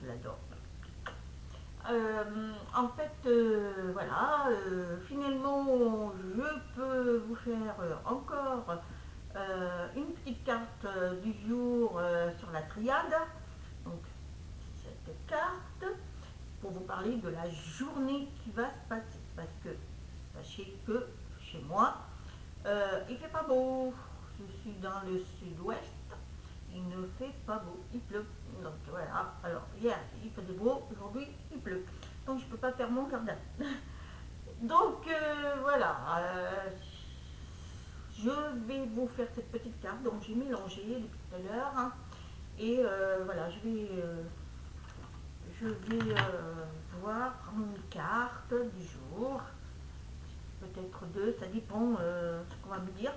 je l'adore. En fait, voilà, finalement, je peux vous faire encore une petite carte du jour sur la triade. Donc, cette carte, pour vous parler de la journée qui va se passer. Parce que, sachez que chez moi, il fait pas beau. Je suis dans le sud-ouest. Il ne fait pas beau, il pleut. Donc voilà, alors hier il faisait beau, aujourd'hui il pleut. Donc je ne peux pas faire mon jardin. Donc voilà, je vais vous faire cette petite carte. Donc j'ai mélangé depuis tout à l'heure. Hein, et voilà, voir une carte du jour. Peut-être deux, ça dépend ce qu'on va me dire.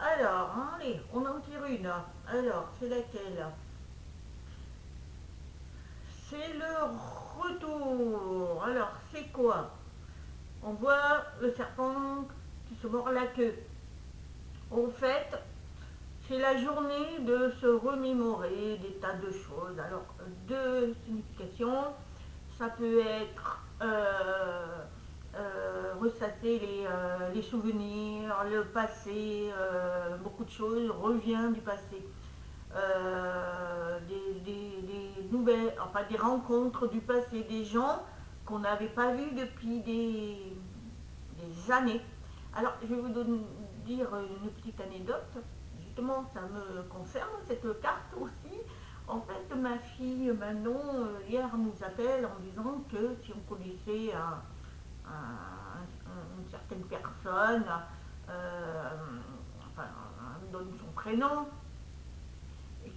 Alors, allez, on en tire une. Alors, c'est laquelle? C'est le retour. Alors, c'est quoi? On voit le serpent qui se mord la queue. En fait, c'est la journée de se remémorer des tas de choses. Alors, deux significations. Ça peut être ressasser les souvenirs, le passé, beaucoup de choses revient du passé. Des nouvelles, enfin des rencontres du passé, des gens qu'on n'avait pas vus depuis des années. Alors, je vais vous dire une petite anecdote. Justement, ça me concerne, cette carte aussi. En fait, ma fille Manon, hier, nous appelle en disant que si on connaissait une certaine personne, enfin, elle me donne son prénom,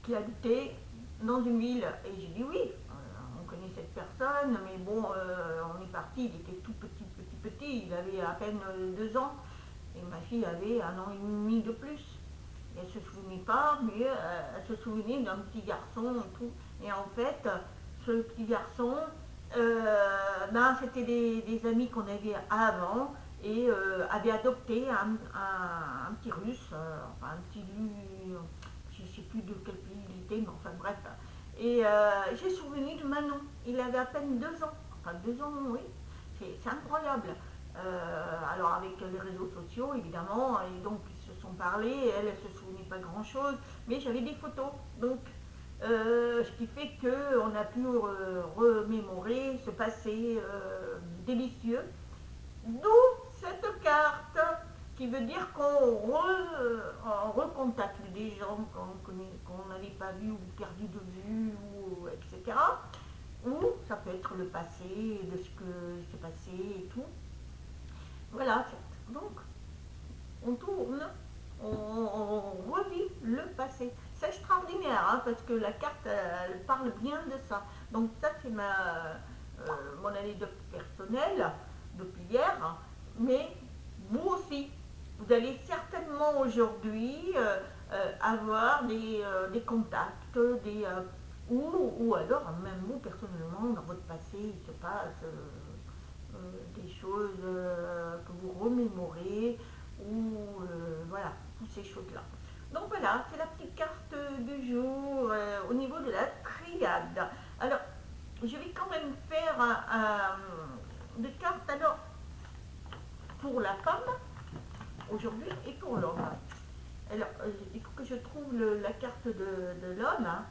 qui habitait dans une ville. Et j'ai dit oui, on connaît cette personne, mais bon, on est parti, il était tout petit, il avait à peine 2 ans, et ma fille avait 1 an et demi de plus. Et elle ne se souvenait pas, mais elle se souvenait d'un petit garçon et tout. Et en fait, ce petit garçon, c'était des amis qu'on avait avant, et avait adopté un petit russe, enfin un petit, je ne sais plus de quel pays il était, mais enfin bref. Et j'ai souvenir de Manon, il avait à peine 2 ans, enfin 2 ans, oui, c'est incroyable. Alors avec les réseaux sociaux évidemment, et donc ils se sont parlé, elle ne se souvenait pas grand chose, mais j'avais des photos, donc ce qui fait qu'on a pu remémorer ce passé délicieux. D'où cette carte qui veut dire qu'on recontacte des gens qu'on n'avait pas vus ou perdu de vue, ou, etc. Ou ça peut être le passé, de ce que s'est passé et tout. Voilà, donc on tourne, on revit le passé. C'est extraordinaire, hein, parce que la carte, elle parle bien de ça. Donc ça, c'est mon anecdote personnelle depuis hier. Mais vous aussi, vous allez certainement aujourd'hui avoir des contacts, ou alors même vous personnellement, dans votre passé, il se passe des choses que vous remémorez, ou voilà, toutes ces choses-là. Donc voilà, c'est la petite carte du jour au niveau de la triade. Alors, je vais quand même faire des cartes alors pour la femme aujourd'hui et pour l'homme. Alors, il faut que je trouve la carte de l'homme, hein,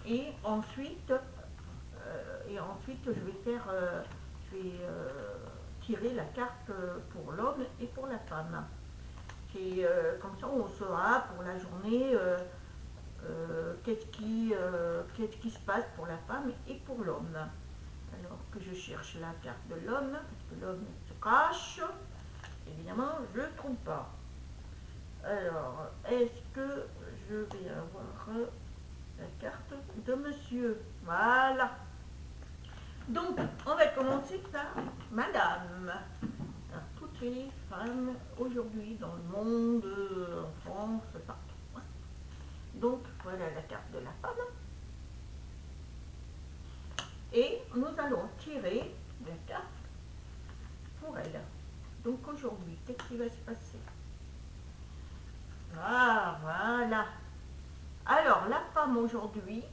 et ensuite je vais faire, je vais tirer la carte pour l'homme et pour la femme. Et comme ça, on saura pour la journée qu'est-ce qui se passe pour la femme et pour l'homme. Alors que je cherche la carte de l'homme, parce que l'homme se cache, évidemment, je ne trouve pas. Alors, est-ce que je vais avoir la carte de monsieur? Voilà. Donc, on va commencer par madame. Alors, toutes les femmes aujourd'hui dans le monde, en France, partout. Donc, voilà la carte de la femme. Et nous allons tirer la carte pour elle. Donc, aujourd'hui, qu'est-ce qui va se passer? Ah, voilà. Alors, la femme aujourd'hui,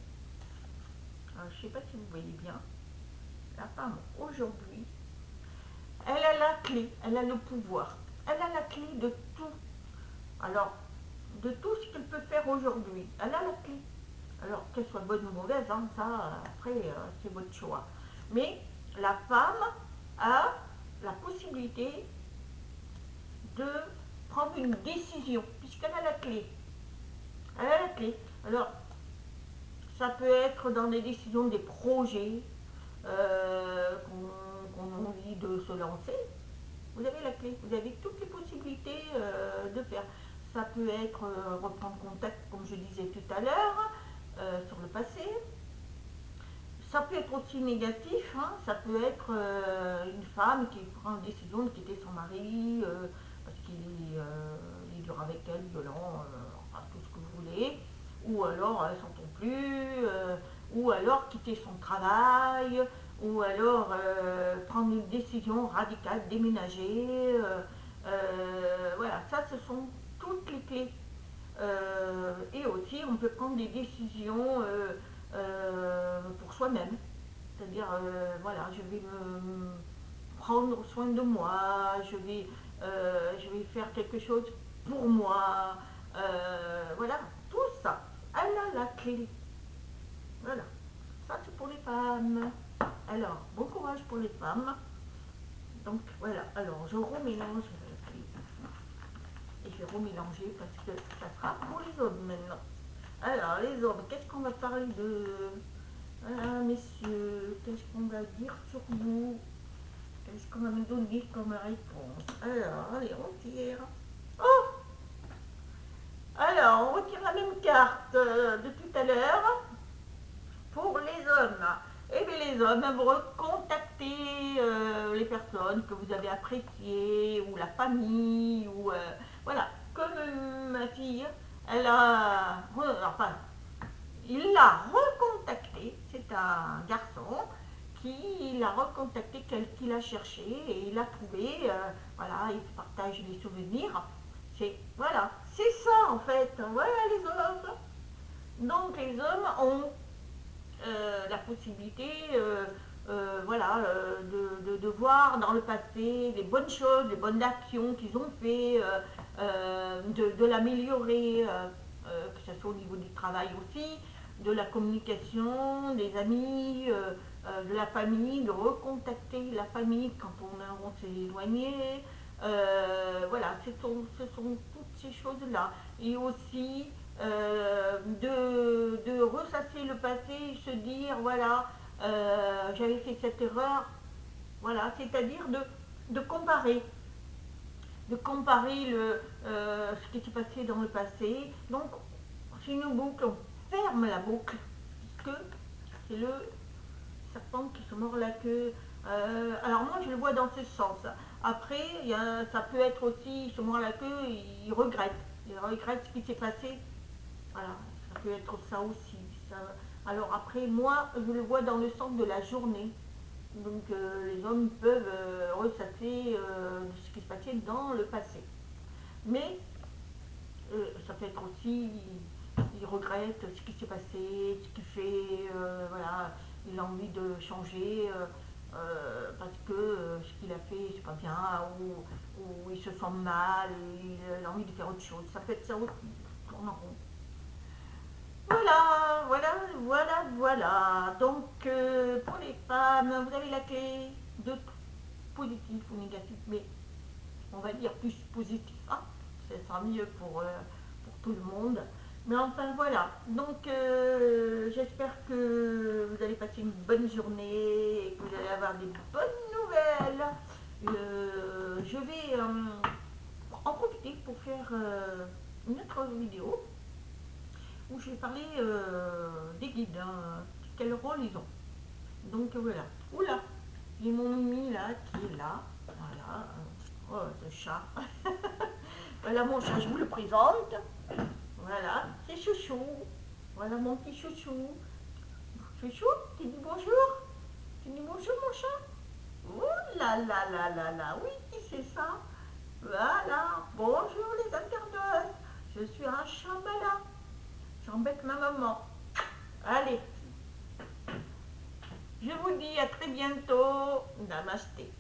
Alors, je ne sais pas si vous voyez bien. La femme, aujourd'hui, elle a la clé, elle a le pouvoir. Elle a la clé de tout. Alors, de tout ce qu'elle peut faire aujourd'hui. Elle a la clé. Alors, qu'elle soit bonne ou mauvaise, hein, ça, après, c'est votre choix. Mais la femme a la possibilité de prendre une décision, puisqu'elle a la clé. Elle a la clé. Alors, ça peut être dans des décisions, des projets qu'on a envie de se lancer. Vous avez la clé, vous avez toutes les possibilités de faire. Ça peut être reprendre contact, comme je disais tout à l'heure, sur le passé. Ça peut être aussi négatif, hein. Ça peut être une femme qui prend une décision de quitter son mari parce qu'il est dur avec elle, violent, enfin tout ce que vous voulez, ou alors elle s'entend plus, ou alors quitter son travail, ou alors prendre une décision radicale, déménager. Voilà, ça ce sont toutes les clés. Et aussi, on peut prendre des décisions pour soi-même. C'est-à-dire, voilà, je vais me prendre soin de moi, je vais faire quelque chose pour moi. Voilà, tout ça. Elle a la clé. Voilà, ça c'est pour les femmes. Alors, bon courage pour les femmes. Donc voilà, alors je remélange et je vais remélanger parce que ça sera pour les hommes maintenant. Alors, les hommes, qu'est-ce qu'on va parler de... Voilà, messieurs, qu'est-ce qu'on va dire sur vous? Qu'est-ce qu'on va me donner comme réponse? Alors, allez, on tire. Oh! Alors, on retire la même carte de tout à l'heure pour les hommes. Et bien les hommes vont recontacter les personnes que vous avez appréciées, ou la famille, ou voilà. Comme ma fille, elle a... Enfin, il l'a recontacté, c'est un garçon qui l'a recontacté, qu'il a cherché et il a trouvé, voilà, il partage les souvenirs. Voilà, c'est ça en fait, voilà les hommes. Donc les hommes ont la possibilité voilà, de voir dans le passé les bonnes choses, les bonnes actions qu'ils ont fait, de l'améliorer, que ce soit au niveau du travail aussi, de la communication, des amis, de la famille, de recontacter la famille quand on s'est éloigné. Voilà, ce sont toutes ces choses-là. Et aussi de ressasser le passé et se dire, voilà, j'avais fait cette erreur. Voilà, c'est-à-dire de comparer ce qui s'est passé dans le passé. Donc, c'est une boucle, on ferme la boucle, puisque c'est le serpent qui se mord la queue. Alors moi, je le vois dans ce sens. Après, ça peut être aussi, il se mord la queue, il regrette. Il regrette ce qui s'est passé. Voilà, ça peut être ça aussi. Alors après, moi, je le vois dans le sens de la journée. Donc les hommes peuvent ressasser ce qui se passait dans le passé. Mais ça peut être aussi, il regrette ce qui s'est passé, ce qu'il fait, voilà, il a envie de changer parce que ce qu'il a fait, c'est pas bien, ou il se sent mal, il a envie de faire autre chose. Ça peut être ça aussi, tourne en rond. Voilà, voilà, voilà, voilà. Donc, pour les femmes, vous avez la clé de positif ou négatif, mais on va dire plus positif. Hein, ça sera mieux pour tout le monde. Mais enfin, voilà. Donc, j'espère que vous allez passer une bonne journée et que vous allez avoir des bonnes nouvelles. Je vais en profiter pour faire une autre vidéo où je vais parler des guides, hein, quel rôle ils ont. Donc voilà. Oula, j'ai mon Mimi là qui est là. Voilà. Oh, ce chat. Voilà mon chat, je vous le présente. Voilà, c'est Chouchou. Voilà mon petit Chouchou. Chouchou, tu dis bonjour? Tu dis bonjour mon chat? Oh là là là là là, oui, c'est ça. Voilà, bonjour les internautes. Je suis un chat malin. J'embête ma maman. Allez, Je vous dis à très bientôt. Namasté.